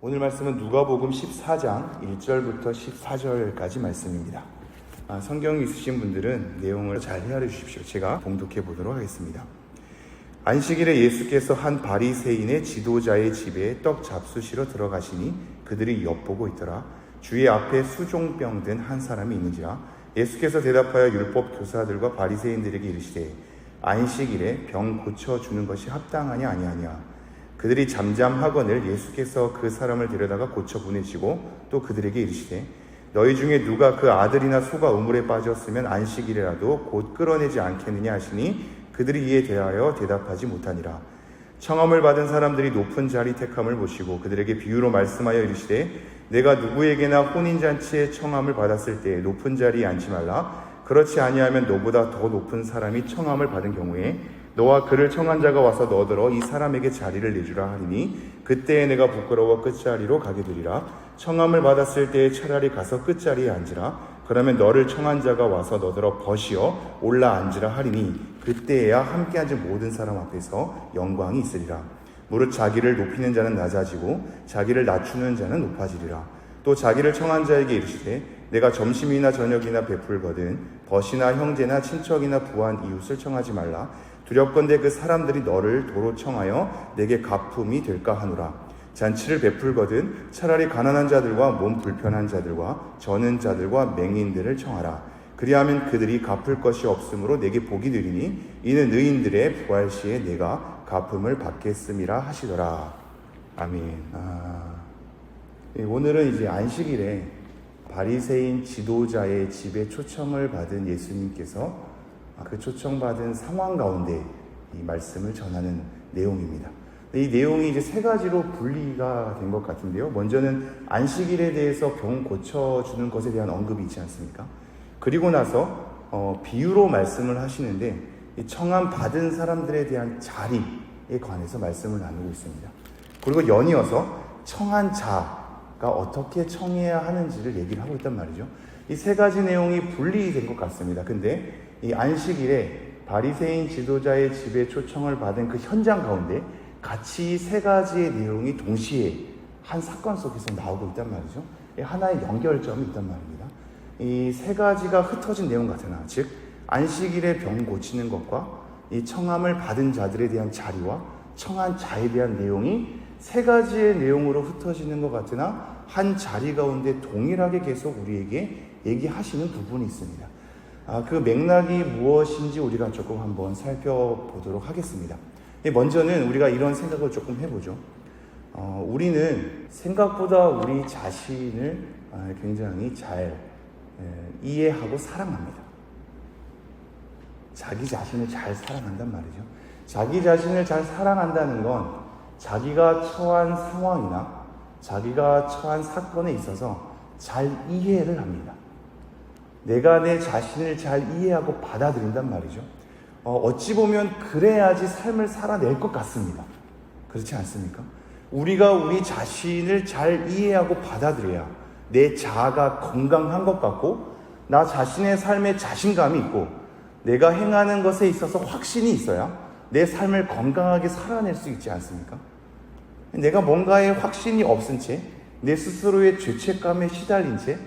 오늘 말씀은 누가복음 14장 1절부터 14절까지 말씀입니다. 성경이 있으신 분들은 내용을 잘 헤아려 주십시오. 제가 봉독해 보도록 하겠습니다. 안식일에 예수께서 한 바리새인의 지도자의 집에 떡 잡수시러 들어가시니 그들이 엿보고 있더라. 주의 앞에 수종병 든 한 사람이 있는지라. 예수께서 대답하여 율법 교사들과 바리새인들에게 이르시되 안식일에 병 고쳐주는 것이 합당하냐 아니하냐. 그들이 잠잠하거늘 예수께서 그 사람을 데려다가 고쳐 보내시고 또 그들에게 이르시되 너희 중에 누가 그 아들이나 소가 우물에 빠졌으면 안식일이라도 곧 끌어내지 않겠느냐 하시니 그들이 이에 대하여 대답하지 못하니라. 청함을 받은 사람들이 높은 자리 택함을 보시고 그들에게 비유로 말씀하여 이르시되 내가 누구에게나 혼인잔치에 청함을 받았을 때 높은 자리에 앉지 말라. 그렇지 아니하면 너보다 더 높은 사람이 청함을 받은 경우에 너와 그를 청한 자가 와서 너더러 이 사람에게 자리를 내주라 하리니 그때에 내가 부끄러워 끝자리로 가게 되리라. 청함을 받았을 때에 차라리 가서 끝자리에 앉으라. 그러면 너를 청한 자가 와서 너더러 벗이어 올라 앉으라 하리니 그때에야 함께 앉은 모든 사람 앞에서 영광이 있으리라. 무릇 자기를 높이는 자는 낮아지고 자기를 낮추는 자는 높아지리라. 또 자기를 청한 자에게 이르시되 내가 점심이나 저녁이나 베풀거든 벗이나 형제나 친척이나 부한 이웃을 청하지 말라. 두렵건대 그 사람들이 너를 도로 청하여 내게 갚음이 될까 하노라. 잔치를 베풀거든 차라리 가난한 자들과 몸 불편한 자들과 저는 자들과 맹인들을 청하라. 그리하면 그들이 갚을 것이 없으므로 내게 복이 되리니 이는 의인들의 부활 시에 내가 갚음을 받겠음이라 하시더라. 아멘. 오늘은 이제 안식일에 바리새인 지도자의 집에 초청을 받은 예수님께서 그 초청받은 상황 가운데 이 말씀을 전하는 내용입니다. 이 내용이 이제 세 가지로 분리가 된 것 같은데요. 먼저는 안식일에 대해서 병 고쳐주는 것에 대한 언급이 있지 않습니까? 그리고 나서 비유로 말씀을 하시는데 이 청함 받은 사람들에 대한 자리에 관해서 말씀을 나누고 있습니다. 그리고 연이어서 청한 자가 어떻게 청해야 하는지를 얘기를 하고 있단 말이죠. 이 세 가지 내용이 분리된 것 같습니다. 근데 이 안식일에 바리새인 지도자의 집에 초청을 받은 그 현장 가운데 같이 이 세 가지의 내용이 동시에 한 사건 속에서 나오고 있단 말이죠. 하나의 연결점이 있단 말입니다. 이 세 가지가 흩어진 내용 같으나, 즉 안식일에 병 고치는 것과 이 청함을 받은 자들에 대한 자리와 청한 자에 대한 내용이 세 가지의 내용으로 흩어지는 것 같으나 한 자리 가운데 동일하게 계속 우리에게 얘기하시는 부분이 있습니다. 그 맥락이 무엇인지 우리가 조금 한번 살펴보도록 하겠습니다. 먼저는 우리가 이런 생각을 조금 해보죠. 우리는 생각보다 우리 자신을 굉장히 잘 이해하고 사랑합니다. 자기 자신을 잘 사랑한단 말이죠. 자기 자신을 잘 사랑한다는 건 자기가 처한 상황이나 자기가 처한 사건에 있어서 잘 이해를 합니다. 내가 내 자신을 잘 이해하고 받아들인단 말이죠. 어찌 보면 그래야지 삶을 살아낼 것 같습니다. 그렇지 않습니까? 우리가 우리 자신을 잘 이해하고 받아들여야 내 자아가 건강한 것 같고 나 자신의 삶에 자신감이 있고 내가 행하는 것에 있어서 확신이 있어야 내 삶을 건강하게 살아낼 수 있지 않습니까? 내가 뭔가에 확신이 없은 채 내 스스로의 죄책감에 시달린 채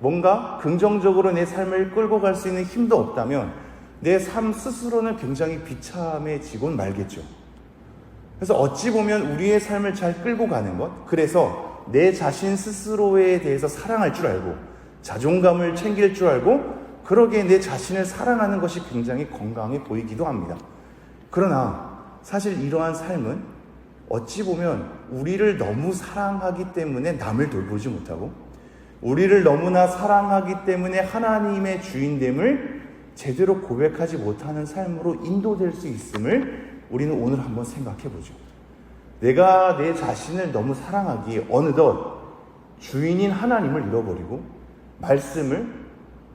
뭔가 긍정적으로 내 삶을 끌고 갈 수 있는 힘도 없다면 내 삶 스스로는 굉장히 비참해지곤 말겠죠. 그래서 어찌 보면 우리의 삶을 잘 끌고 가는 것, 그래서 내 자신 스스로에 대해서 사랑할 줄 알고 자존감을 챙길 줄 알고 그러기에 내 자신을 사랑하는 것이 굉장히 건강해 보이기도 합니다. 그러나 사실 이러한 삶은 어찌 보면 우리를 너무 사랑하기 때문에 남을 돌보지 못하고 우리를 너무나 사랑하기 때문에 하나님의 주인됨을 제대로 고백하지 못하는 삶으로 인도될 수 있음을 우리는 오늘 한번 생각해 보죠. 내가 내 자신을 너무 사랑하기에 어느덧 주인인 하나님을 잃어버리고 말씀을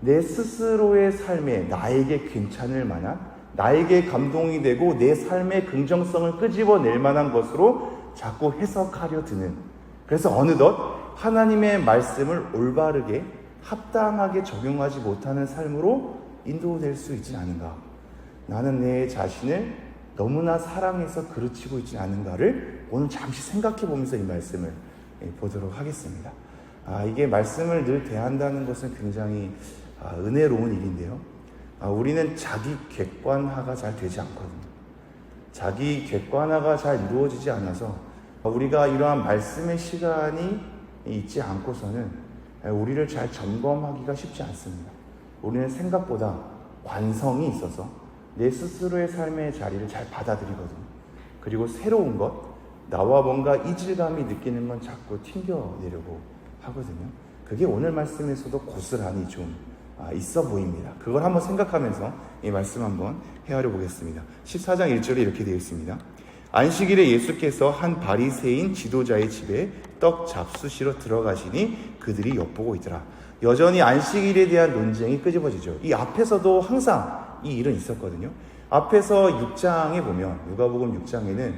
내 스스로의 삶에 나에게 괜찮을 만한 나에게 감동이 되고 내 삶의 긍정성을 끄집어낼 만한 것으로 자꾸 해석하려 드는, 그래서 어느덧 하나님의 말씀을 올바르게 합당하게 적용하지 못하는 삶으로 인도될 수 있지 않은가. 나는 내 자신을 너무나 사랑해서 그르치고 있지 않은가를 오늘 잠시 생각해 보면서 이 말씀을 보도록 하겠습니다. 이게 말씀을 늘 대한다는 것은 굉장히 은혜로운 일인데요. 우리는 자기 객관화가 잘 되지 않거든요. 자기 객관화가 잘 이루어지지 않아서 우리가 이러한 말씀의 시간이 있지 않고서는 우리를 잘 점검하기가 쉽지 않습니다. 우리는 생각보다 관성이 있어서 내 스스로의 삶의 자리를 잘 받아들이거든요. 그리고 새로운 것, 나와 뭔가 이질감이 느끼는 건 자꾸 튕겨내려고 하거든요. 그게 오늘 말씀에서도 고스란히 좀 있어 보입니다. 그걸 한번 생각하면서 이 말씀 한번 헤아려 보겠습니다. 14장 1절에 이렇게 되어 있습니다. 안식일에 예수께서 한 바리새인 지도자의 집에 떡 잡수시러 들어가시니 그들이 엿보고 있더라. 여전히 안식일에 대한 논쟁이 끄집어지죠. 이 앞에서도 항상 이 일은 있었거든요. 앞에서 6장에 보면, 누가복음 6장에는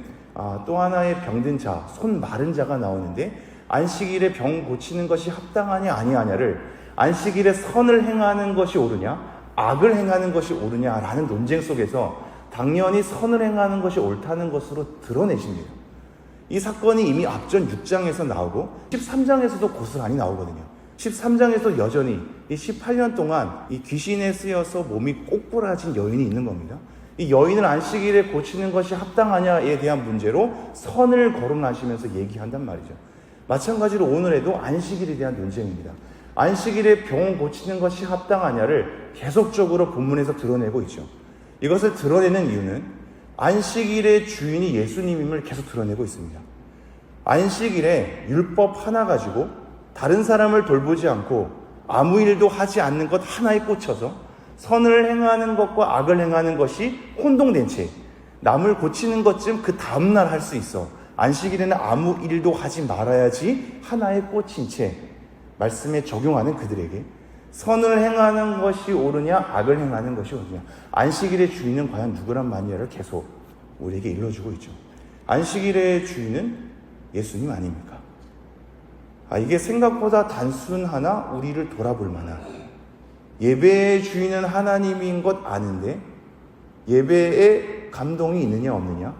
또 하나의 병든 자, 손 마른 자가 나오는데 안식일에 병 고치는 것이 합당하냐 아니하냐를, 안식일에 선을 행하는 것이 옳으냐 악을 행하는 것이 옳으냐라는 논쟁 속에서 당연히 선을 행하는 것이 옳다는 것으로 드러내십니다. 이 사건이 이미 앞전 6장에서 나오고 13장에서도 고스란히 나오거든요. 13장에서 여전히 이 18년 동안 이 귀신에 쓰여서 몸이 꼬꾸라진 여인이 있는 겁니다. 이 여인을 안식일에 고치는 것이 합당하냐에 대한 문제로 선을 거론하시면서 얘기한단 말이죠. 마찬가지로 오늘에도 안식일에 대한 논쟁입니다. 안식일에 병 고치는 것이 합당하냐를 계속적으로 본문에서 드러내고 있죠. 이것을 드러내는 이유는 안식일의 주인이 예수님임을 계속 드러내고 있습니다. 안식일에 율법 하나 가지고 다른 사람을 돌보지 않고 아무 일도 하지 않는 것 하나에 꽂혀서 선을 행하는 것과 악을 행하는 것이 혼동된 채 남을 고치는 것쯤 그 다음날 할 수 있어. 안식일에는 아무 일도 하지 말아야지 하나에 꽂힌 채 말씀에 적용하는 그들에게 선을 행하는 것이 옳으냐 악을 행하는 것이 옳으냐, 안식일의 주인은 과연 누구란 말이냐를 계속 우리에게 일러주고 있죠. 안식일의 주인은 예수님 아닙니까? 이게 생각보다 단순하나 우리를 돌아볼 만한, 예배의 주인은 하나님인 것 아는데 예배에 감동이 있느냐 없느냐,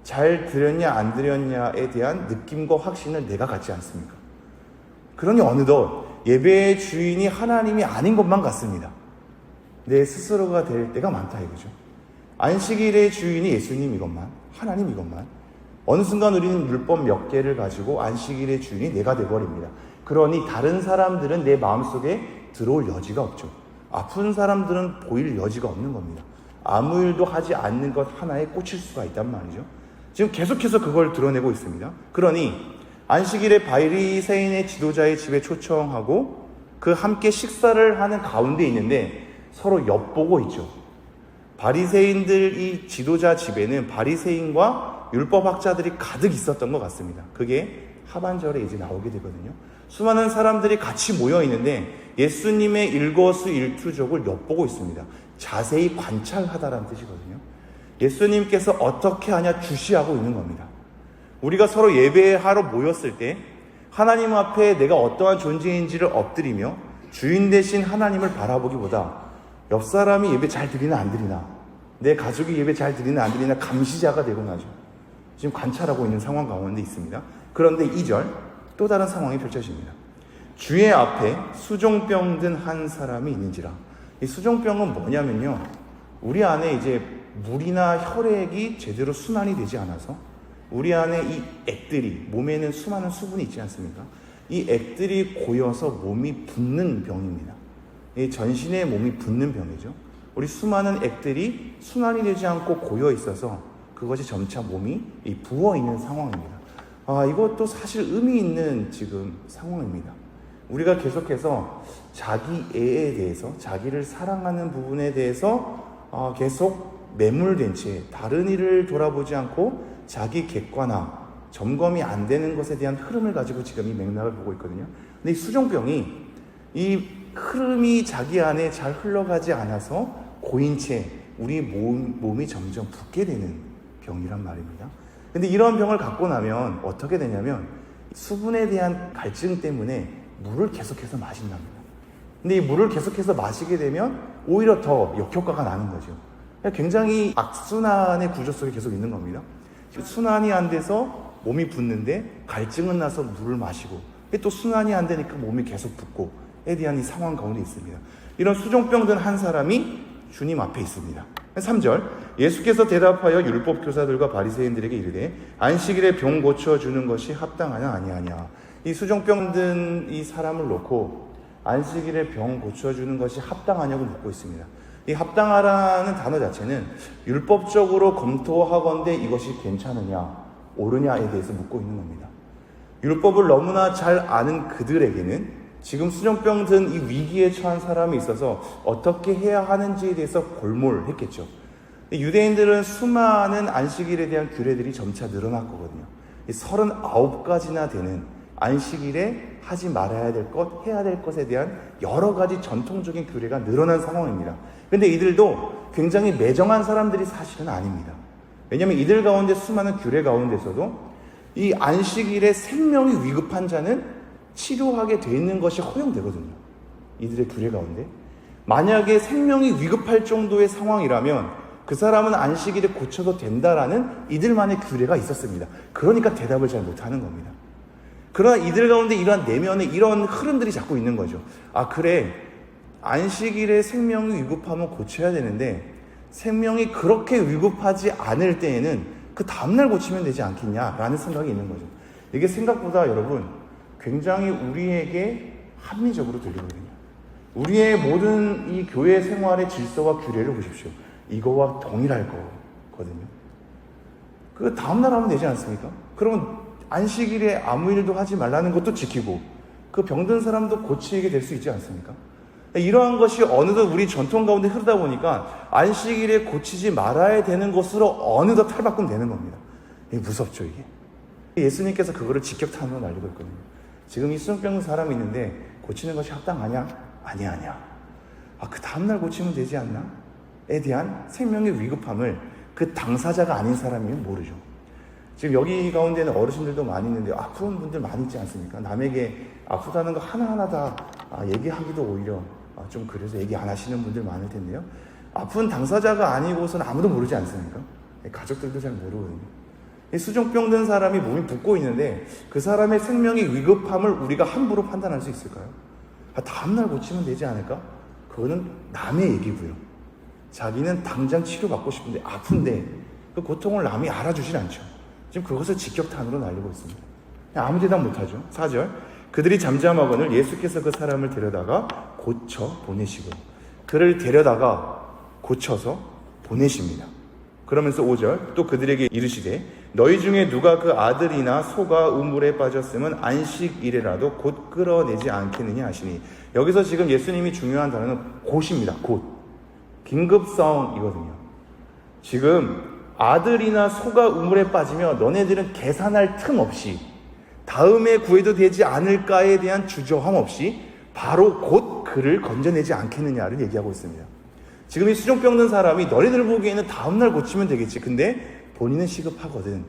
잘 드렸냐 안 드렸냐에 대한 느낌과 확신을 내가 갖지 않습니까? 그러니 어느덧 예배의 주인이 하나님이 아닌 것만 같습니다. 내 스스로가 될 때가 많다 이거죠. 안식일의 주인이 예수님 이것만, 하나님 이것만. 어느 순간 우리는 율법 몇 개를 가지고 안식일의 주인이 내가 되어버립니다. 그러니 다른 사람들은 내 마음속에 들어올 여지가 없죠. 아픈 사람들은 보일 여지가 없는 겁니다. 아무 일도 하지 않는 것 하나에 꽂힐 수가 있단 말이죠. 지금 계속해서 그걸 드러내고 있습니다. 그러니 안식일에 바리새인의 지도자의 집에 초청하고 그 함께 식사를 하는 가운데 있는데 서로 엿보고 있죠. 바리새인들 이 지도자 집에는 바리새인과 율법학자들이 가득 있었던 것 같습니다. 그게 하반절에 이제 나오게 되거든요. 수많은 사람들이 같이 모여 있는데 예수님의 일거수일투족을 엿보고 있습니다. 자세히 관찰하다라는 뜻이거든요. 예수님께서 어떻게 하냐 주시하고 있는 겁니다. 우리가 서로 예배하러 모였을 때 하나님 앞에 내가 어떠한 존재인지를 엎드리며 주인 되신 하나님을 바라보기보다 옆 사람이 예배 잘 드리나 안 드리나, 내 가족이 예배 잘 드리나 안 드리나 감시자가 되고 나죠. 지금 관찰하고 있는 상황 가운데 있습니다. 그런데 2절 또 다른 상황이 펼쳐집니다. 주의 앞에 수종병 든 한 사람이 있는지라. 이 수종병은 뭐냐면요, 우리 안에 이제 물이나 혈액이 제대로 순환이 되지 않아서 우리 안에 이 액들이, 몸에는 수많은 수분이 있지 않습니까? 이 액들이 고여서 몸이 붓는 병입니다. 이 전신에 몸이 붓는 병이죠. 우리 수많은 액들이 순환이 되지 않고 고여 있어서 그것이 점차 몸이 부어 있는 상황입니다. 이것도 사실 의미 있는 지금 상황입니다. 우리가 계속해서 자기애에 대해서, 자기를 사랑하는 부분에 대해서 계속 매몰된 채 다른 일을 돌아보지 않고 자기 객관화, 점검이 안 되는 것에 대한 흐름을 가지고 지금 이 맥락을 보고 있거든요. 근데 이 수종병이 이 흐름이 자기 안에 잘 흘러가지 않아서 고인 채 우리 몸이 점점 붓게 되는 병이란 말입니다. 근데 이런 병을 갖고 나면 어떻게 되냐면 수분에 대한 갈증 때문에 물을 계속해서 마신답니다. 근데 이 물을 계속해서 마시게 되면 오히려 더 역효과가 나는 거죠. 굉장히 악순환의 구조 속에 계속 있는 겁니다. 순환이 안 돼서 몸이 붓는데 갈증은 나서 물을 마시고 또 순환이 안 되니까 몸이 계속 붓고에 대한 이 상황 가운데 있습니다. 이런 수종병 든 한 사람이 주님 앞에 있습니다. 3절, 예수께서 대답하여 율법 교사들과 바리새인들에게 이르되 안식일에 병 고쳐주는 것이 합당하냐 아니하냐. 이 수종병 든 이 사람을 놓고 안식일에 병 고쳐주는 것이 합당하냐고 묻고 있습니다. 이 합당하라는 단어 자체는 율법적으로 검토하건대 이것이 괜찮으냐 옳으냐에 대해서 묻고 있는 겁니다. 율법을 너무나 잘 아는 그들에게는 지금 수종병 든 이 위기에 처한 사람이 있어서 어떻게 해야 하는지에 대해서 골몰했겠죠. 유대인들은 수많은 안식일에 대한 규례들이 점차 늘어났거든요. 39가지나 되는 안식일에 하지 말아야 될 것, 해야 될 것에 대한 여러 가지 전통적인 규례가 늘어난 상황입니다. 그런데 이들도 굉장히 매정한 사람들이 사실은 아닙니다. 왜냐하면 이들 가운데 수많은 규례 가운데서도 이 안식일에 생명이 위급한 자는 치료하게 돼 있는 것이 허용되거든요. 이들의 규례 가운데. 만약에 생명이 위급할 정도의 상황이라면 그 사람은 안식일에 고쳐도 된다라는 이들만의 규례가 있었습니다. 그러니까 대답을 잘 못하는 겁니다. 그러나 이들 가운데 이러한 내면에 이런 흐름들이 자꾸 있는 거죠. 아, 그래. 안식일에 생명이 위급하면 고쳐야 되는데 생명이 그렇게 위급하지 않을 때에는 그 다음날 고치면 되지 않겠냐라는 생각이 있는 거죠. 이게 생각보다 여러분 굉장히 우리에게 합리적으로 들리거든요. 우리의 모든 이 교회 생활의 질서와 규례를 보십시오. 이거와 동일할 거거든요. 그 다음날 하면 되지 않습니까? 그러면 안식일에 아무 일도 하지 말라는 것도 지키고 그 병든 사람도 고치게 될 수 있지 않습니까? 이러한 것이 어느덧 우리 전통 가운데 흐르다 보니까 안식일에 고치지 말아야 되는 것으로 어느덧 탈바꿈 되는 겁니다. 이게 무섭죠, 이게. 예수님께서 그거를 직격탄으로 날리고 있거든요. 지금 이 수종병 사람이 있는데 고치는 것이 합당하냐? 아니야. 아, 그 다음날 고치면 되지 않나? 에 대한 생명의 위급함을 그 당사자가 아닌 사람이면 모르죠. 지금 여기 가운데는 어르신들도 많이 있는데 아픈 분들 많이 있지 않습니까? 남에게 아프다는 거 하나하나 다 얘기하기도 오히려 좀 그래서 얘기 안 하시는 분들 많을 텐데요. 아픈 당사자가 아니고서는 아무도 모르지 않습니까? 가족들도 잘 모르거든요. 수종병 든 사람이 몸이 붓고 있는데 그 사람의 생명의 위급함을 우리가 함부로 판단할 수 있을까요? 다음날 고치면 되지 않을까? 그거는 남의 얘기고요. 자기는 당장 치료받고 싶은데 아픈데 그 고통을 남이 알아주질 않죠. 지금 그것을 직격탄으로 날리고 있습니다. 아무 대답 못하죠. 4절, 그들이 잠잠하거늘 예수께서 그 사람을 데려다가 고쳐 보내시고 그를 데려다가 고쳐서 보내십니다. 그러면서 5절, 또 그들에게 이르시되 너희 중에 누가 그 아들이나 소가 우물에 빠졌으면 안식일에라도 곧 끌어내지 않겠느냐 하시니, 여기서 지금 예수님이 중요한 단어는 곧입니다. 곧. 긴급성이거든요. 지금 아들이나 소가 우물에 빠지면 너네들은 계산할 틈 없이 다음에 구해도 되지 않을까에 대한 주저함 없이 바로 곧 그를 건져내지 않겠느냐를 얘기하고 있습니다. 지금 이 수종병 든 사람이 너희들 보기에는 다음날 고치면 되겠지. 근데 본인은 시급하거든.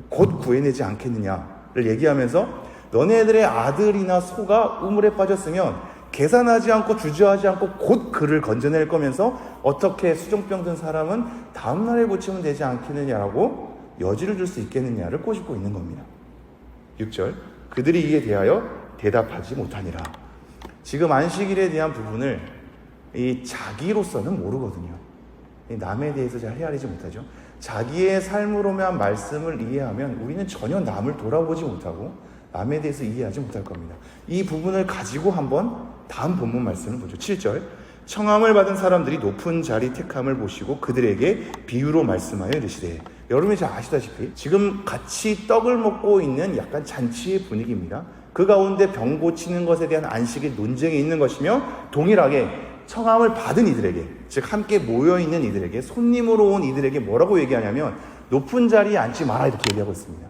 곧 구해내지 않겠느냐를 얘기하면서 너네들의 아들이나 소가 우물에 빠졌으면 계산하지 않고 주저하지 않고 곧 그를 건져낼 거면서 어떻게 수종병 든 사람은 다음날에 고치면 되지 않겠느냐라고 여지를 줄 수 있겠느냐를 꼬집고 있는 겁니다. 6절, 그들이 이에 대하여 대답하지 못하니라. 지금 안식일에 대한 부분을 이 자기로서는 모르거든요. 남에 대해서 잘 헤아리지 못하죠. 자기의 삶으로만 말씀을 이해하면 우리는 전혀 남을 돌아보지 못하고 남에 대해서 이해하지 못할 겁니다. 이 부분을 가지고 한번 다음 본문 말씀을 보죠. 7절, 청함을 받은 사람들이 높은 자리 택함을 보시고 그들에게 비유로 말씀하여 이르시되, 여러분이 잘 아시다시피 지금 같이 떡을 먹고 있는 약간 잔치의 분위기입니다. 그 가운데 병 고치는 것에 대한 안식의 논쟁이 있는 것이며, 동일하게 청함을 받은 이들에게, 즉 함께 모여있는 이들에게, 손님으로 온 이들에게 뭐라고 얘기하냐면 높은 자리에 앉지 마라 이렇게 얘기하고 있습니다.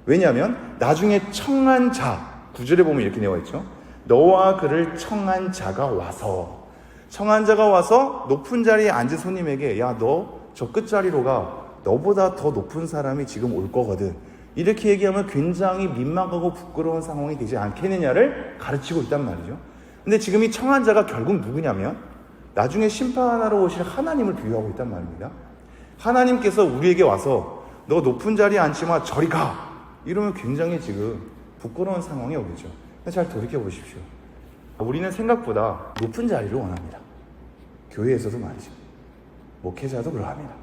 왜냐하면 나중에 청한 자, 9절에 보면 이렇게 되어 있죠. 너와 그를 청한 자가 와서, 청한 자가 와서 높은 자리에 앉은 손님에게 야, 너 저 끝자리로 가, 너보다 더 높은 사람이 지금 올 거거든, 이렇게 얘기하면 굉장히 민망하고 부끄러운 상황이 되지 않겠느냐를 가르치고 있단 말이죠. 근데 지금 이 청한 자가 결국 누구냐면 나중에 심판하러 오실 하나님을 비유하고 있단 말입니다. 하나님께서 우리에게 와서 너 높은 자리에 앉지 마, 저리 가, 이러면 굉장히 지금 부끄러운 상황이 오겠죠. 잘 돌이켜 보십시오. 우리는 생각보다 높은 자리를 원합니다. 교회에서도 말이죠. 목회자도 그러합니다.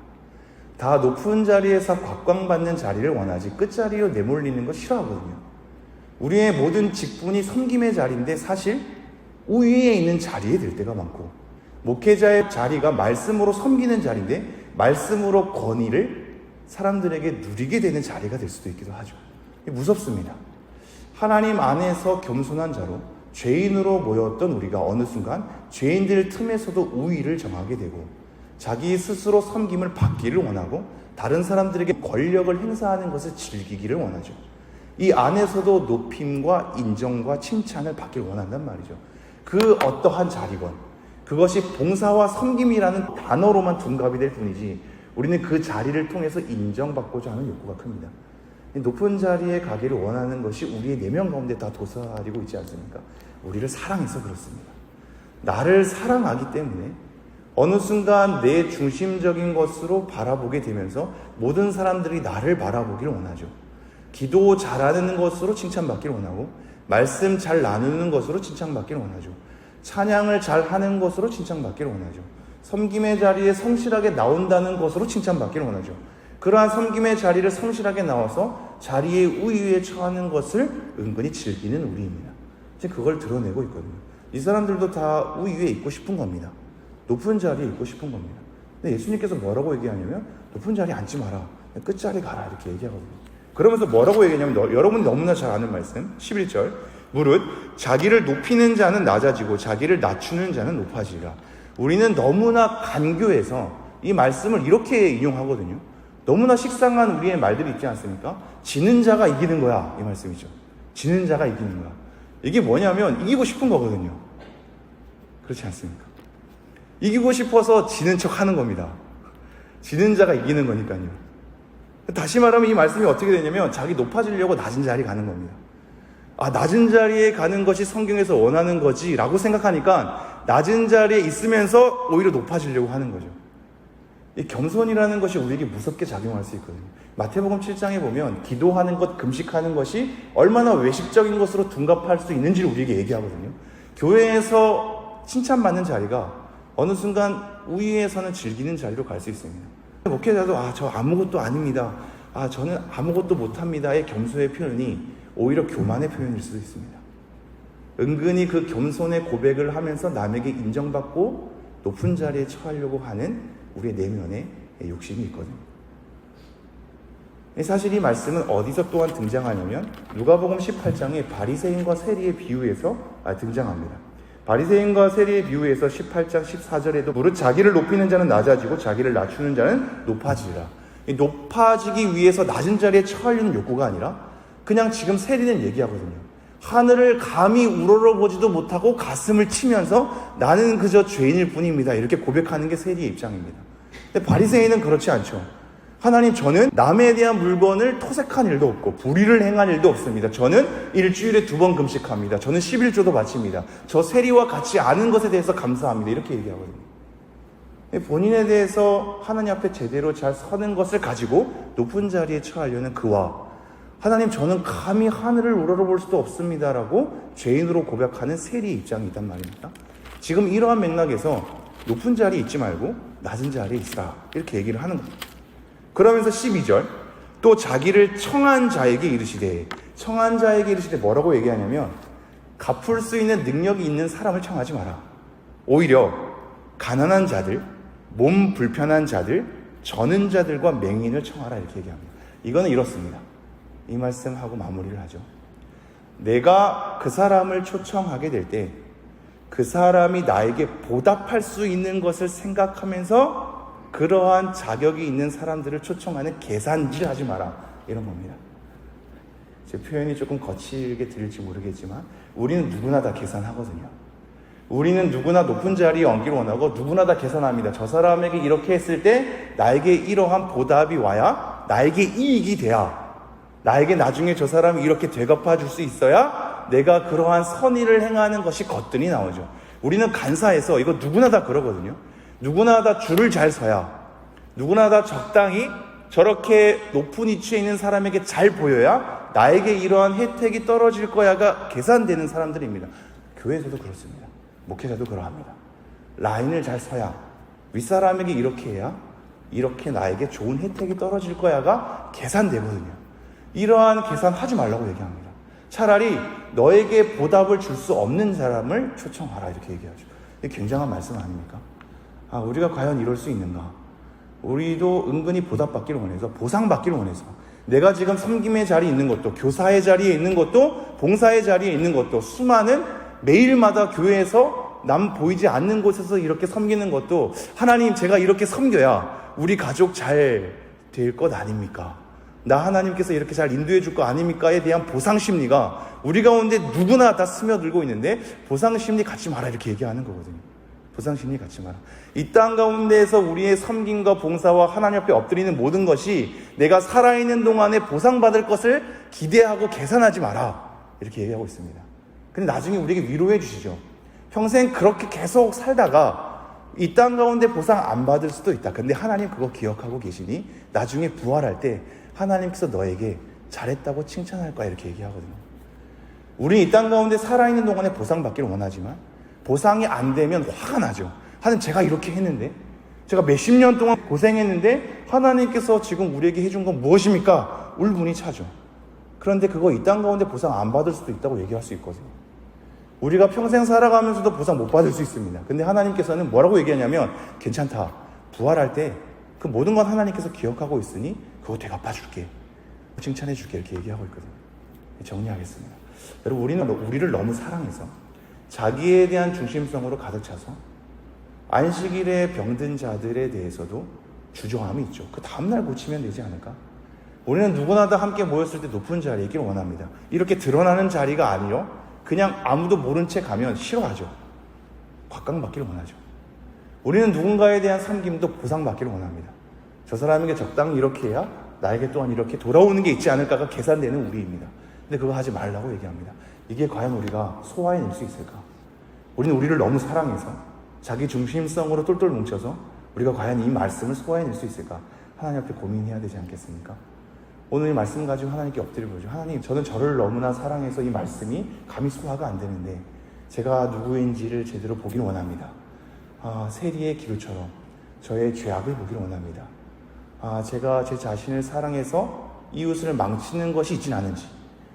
다 높은 자리에서 각광받는 자리를 원하지 끝자리로 내몰리는 거 싫어하거든요. 우리의 모든 직분이 섬김의 자리인데 사실 우위에 있는 자리에 들 때가 많고, 목회자의 자리가 말씀으로 섬기는 자리인데 말씀으로 권위를 사람들에게 누리게 되는 자리가 될 수도 있기도 하죠. 무섭습니다. 하나님 안에서 겸손한 자로 죄인으로 모였던 우리가 어느 순간 죄인들 틈에서도 우위를 정하게 되고 자기 스스로 섬김을 받기를 원하고 다른 사람들에게 권력을 행사하는 것을 즐기기를 원하죠. 이 안에서도 높임과 인정과 칭찬을 받기를 원한단 말이죠. 그 어떠한 자리건 그것이 봉사와 섬김이라는 단어로만 둔갑이 될 뿐이지 우리는 그 자리를 통해서 인정받고자 하는 욕구가 큽니다. 높은 자리에 가기를 원하는 것이 우리의 내면 가운데 다 도사리고 있지 않습니까? 우리를 사랑해서 그렇습니다. 나를 사랑하기 때문에 어느 순간 내 중심적인 것으로 바라보게 되면서 모든 사람들이 나를 바라보기를 원하죠. 기도 잘하는 것으로 칭찬받기를 원하고 말씀 잘 나누는 것으로 칭찬받기를 원하죠. 찬양을 잘하는 것으로 칭찬받기를 원하죠. 섬김의 자리에 성실하게 나온다는 것으로 칭찬받기를 원하죠. 그러한 섬김의 자리를 성실하게 나와서 자리의 우위에 처하는 것을 은근히 즐기는 우리입니다. 이제 그걸 드러내고 있거든요. 이 사람들도 다 우위에 있고 싶은 겁니다. 높은 자리에 있고 싶은 겁니다. 근데 예수님께서 뭐라고 얘기하냐면 높은 자리에 앉지 마라. 끝자리 가라. 이렇게 얘기하거든요. 그러면서 뭐라고 얘기하냐면 여러분이 너무나 잘 아는 말씀 11절 무릇 자기를 높이는 자는 낮아지고 자기를 낮추는 자는 높아지리라. 우리는 너무나 간교해서 이 말씀을 이렇게 인용하거든요. 너무나 식상한 우리의 말들이 있지 않습니까? 지는 자가 이기는 거야, 이 말씀이죠. 지는 자가 이기는 거야. 이게 뭐냐면 이기고 싶은 거거든요. 그렇지 않습니까? 이기고 싶어서 지는 척 하는 겁니다. 지는 자가 이기는 거니까요. 다시 말하면 이 말씀이 어떻게 되냐면 자기 높아지려고 낮은 자리에 가는 겁니다. 아, 낮은 자리에 가는 것이 성경에서 원하는 거지 라고 생각하니까 낮은 자리에 있으면서 오히려 높아지려고 하는 거죠. 이 겸손이라는 것이 우리에게 무섭게 작용할 수 있거든요. 마태복음 7장에 보면 기도하는 것, 금식하는 것이 얼마나 외식적인 것으로 둔갑할 수 있는지를 우리에게 얘기하거든요. 교회에서 칭찬받는 자리가 어느 순간 우위에서는 즐기는 자리로 갈 수 있습니다. 목회자도 저 아무것도 아닙니다. 저는 아무것도 못합니다의 겸손의 표현이 오히려 교만의 표현일 수도 있습니다. 은근히 그 겸손의 고백을 하면서 남에게 인정받고 높은 자리에 처하려고 하는 우리의 내면에 욕심이 있거든요. 사실 이 말씀은 어디서 또한 등장하냐면 누가복음 18장의 바리새인과 세리의 비유에서 등장합니다. 바리새인과 세리의 비유에서 18장 14절에도 무릇 자기를 높이는 자는 낮아지고 자기를 낮추는 자는 높아지리라. 높아지기 위해서 낮은 자리에 처하려는 욕구가 아니라 그냥 지금 세리는 얘기하거든요. 하늘을 감히 우러러보지도 못하고 가슴을 치면서 나는 그저 죄인일 뿐입니다. 이렇게 고백하는 게 세리의 입장입니다. 근데 바리새인은 그렇지 않죠. 하나님, 저는 남에 대한 물건을 토색한 일도 없고 불의를 행한 일도 없습니다. 저는 일주일에 2번 금식합니다. 저는 11조도 바칩니다. 저 세리와 같이 아는 것에 대해서 감사합니다. 이렇게 얘기하거든요. 본인에 대해서 하나님 앞에 제대로 잘 서는 것을 가지고 높은 자리에 처하려는 그와 하나님, 저는 감히 하늘을 우러러볼 수도 없습니다 라고 죄인으로 고백하는 세리의 입장이 있단 말입니다. 지금 이러한 맥락에서 높은 자리에 있지 말고 낮은 자리에 있으라 이렇게 얘기를 하는 겁니다. 그러면서 12절 또 자기를 청한 자에게 이르시되, 청한 자에게 이르시되 뭐라고 얘기하냐면 갚을 수 있는 능력이 있는 사람을 청하지 마라. 오히려 가난한 자들, 몸 불편한 자들, 저는 자들과 맹인을 청하라 이렇게 얘기합니다. 이거는 이렇습니다. 이 말씀하고 마무리를 하죠. 내가 그 사람을 초청하게 될 때 그 사람이 나에게 보답할 수 있는 것을 생각하면서 그러한 자격이 있는 사람들을 초청하는 계산질 하지 마라 이런 겁니다. 제 표현이 조금 거칠게 들릴지 모르겠지만 우리는 누구나 다 계산하거든요. 우리는 누구나 높은 자리에 얹기를 원하고 누구나 다 계산합니다. 저 사람에게 이렇게 했을 때 나에게 이러한 보답이 와야 나에게 이익이 돼야 나에게 나중에 저 사람이 이렇게 되갚아 줄 수 있어야 내가 그러한 선의를 행하는 것이 거뜬히 나오죠. 우리는 간사해서 이거 누구나 다 그러거든요. 누구나 다 줄을 잘 서야, 누구나 다 적당히 저렇게 높은 위치에 있는 사람에게 잘 보여야 나에게 이러한 혜택이 떨어질 거야가 계산되는 사람들입니다. 교회에서도 그렇습니다. 목회자도 그러합니다. 라인을 잘 서야, 윗사람에게 이렇게 해야 이렇게 나에게 좋은 혜택이 떨어질 거야가 계산되거든요. 이러한 계산하지 말라고 얘기합니다. 차라리 너에게 보답을 줄 수 없는 사람을 초청하라, 이렇게 얘기하죠. 이게 굉장한 말씀 아닙니까? 우리가 과연 이럴 수 있는가? 우리도 은근히 보답받기를 원해서, 보상받기를 원해서, 내가 지금 섬김의 자리에 있는 것도, 교사의 자리에 있는 것도, 봉사의 자리에 있는 것도, 수많은 매일마다 교회에서 남 보이지 않는 곳에서 이렇게 섬기는 것도, 하나님, 제가 이렇게 섬겨야 우리 가족 잘 될 것 아닙니까? 나 하나님께서 이렇게 잘 인도해 줄 거 아닙니까에 대한 보상심리가 우리 가운데 누구나 다 스며들고 있는데, 보상심리 갖지 마라, 이렇게 얘기하는 거거든요. 보상심리 갖지 마라. 이 땅 가운데에서 우리의 섬김과 봉사와 하나님 앞에 엎드리는 모든 것이 내가 살아있는 동안에 보상받을 것을 기대하고 계산하지 마라, 이렇게 얘기하고 있습니다. 근데 나중에 우리에게 위로해 주시죠. 평생 그렇게 계속 살다가 이 땅 가운데 보상 안 받을 수도 있다. 근데 하나님 그거 기억하고 계시니 나중에 부활할 때 하나님께서 너에게 잘했다고 칭찬할 거야, 이렇게 얘기하거든요. 우리 이 땅 가운데 살아있는 동안에 보상받기를 원하지만 보상이 안 되면 화가 나죠. 하나님, 제가 이렇게 했는데, 제가 몇십 년 동안 고생했는데 하나님께서 지금 우리에게 해준 건 무엇입니까? 울분이 차죠. 그런데 그거 이 땅 가운데 보상 안 받을 수도 있다고 얘기할 수 있거든요. 우리가 평생 살아가면서도 보상 못 받을 수 있습니다. 근데 하나님께서는 뭐라고 얘기하냐면, 괜찮다, 부활할 때 그 모든 건 하나님께서 기억하고 있으니 그거 대갚아줄게, 칭찬해줄게, 이렇게 얘기하고 있거든요. 정리하겠습니다. 여러분, 우리를 너무 사랑해서 자기에 대한 중심성으로 가득 차서 안식일에 병든 자들에 대해서도 주저함이 있죠. 그 다음날 고치면 되지 않을까? 우리는 누구나 다 함께 모였을 때 높은 자리에 있기를 원합니다. 이렇게 드러나는 자리가 아니요, 그냥 아무도 모른 채 가면 싫어하죠. 곽강받기를 원하죠. 우리는 누군가에 대한 섬김도 보상받기를 원합니다. 저 사람에게 적당히 이렇게 해야 나에게 또한 이렇게 돌아오는 게 있지 않을까가 계산되는 우리입니다. 근데 그거 하지 말라고 얘기합니다. 이게 과연 우리가 소화해낼 수 있을까? 우리는 우리를 너무 사랑해서 자기 중심성으로 똘똘 뭉쳐서 우리가 과연 이 말씀을 소화해낼 수 있을까? 하나님 앞에 고민해야 되지 않겠습니까? 오늘 이 말씀 가지고 하나님께 엎드려 보죠. 하나님, 저는 저를 너무나 사랑해서 이 말씀이 감히 소화가 안 되는데 제가 누구인지를 제대로 보기를 원합니다. 세리의 기도처럼 저의 죄악을 보기를 원합니다. 제가 제 자신을 사랑해서 이웃을 망치는 것이 있진 않은지,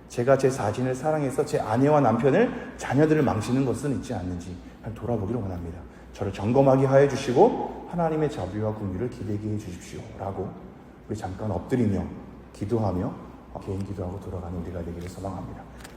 제가 제 자신을 사랑해서 제 아내와 남편을, 자녀들을 망치는 것은 있지 않는지 돌아보기를 원합니다. 저를 점검하게 하여 주시고 하나님의 자비와 긍휼을 기대게 해 주십시오, 라고 우리 잠깐 엎드리며 기도하며 개인 기도하고 돌아가는 우리가 되기를 소망합니다.